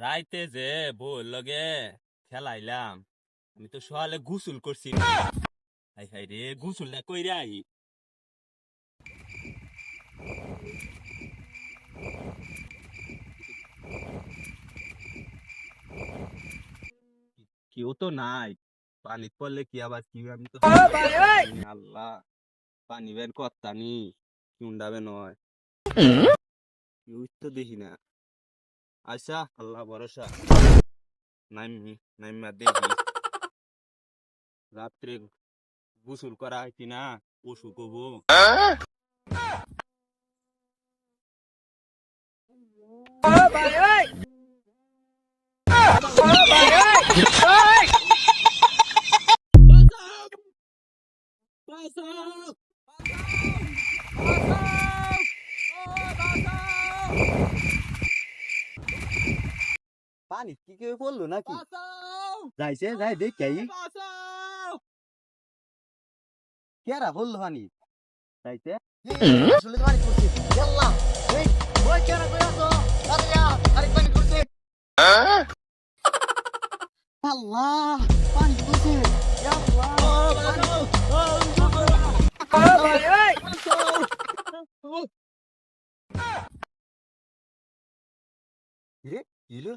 রাইতে যে বউর লগে খেলাইলাম, আমি তো সকালে গোসল করছি। হাই হাই রে, গোসলটা কইরা আই। কেউ তো নাই, পানি পড়লে কি আবার কি আমি তো আল্লাহ, পানি বের করতানি কি উন্ডাবে নয়, কেউ তো দেখি না। আচ্ছা আল্লাহ ভরসা, নাইমি নাইমা দেখি। রাত্রে গোসল করা হইতি না, পশু কবু। পানি কি কেউ বললো নাকি? যাইছে যাই দেখ কেরা বললো পানি যাইছে। আসলে তো পানি পড়ছে। ইয়াল্লাহ, ওই ওই কেন কই আছো? তাড়াতাড়ি আ, আরেক পানি পড়ছে। আল্লাহ, পানি পড়ছে। ইয়াল্লাহ, পানি রে ইলো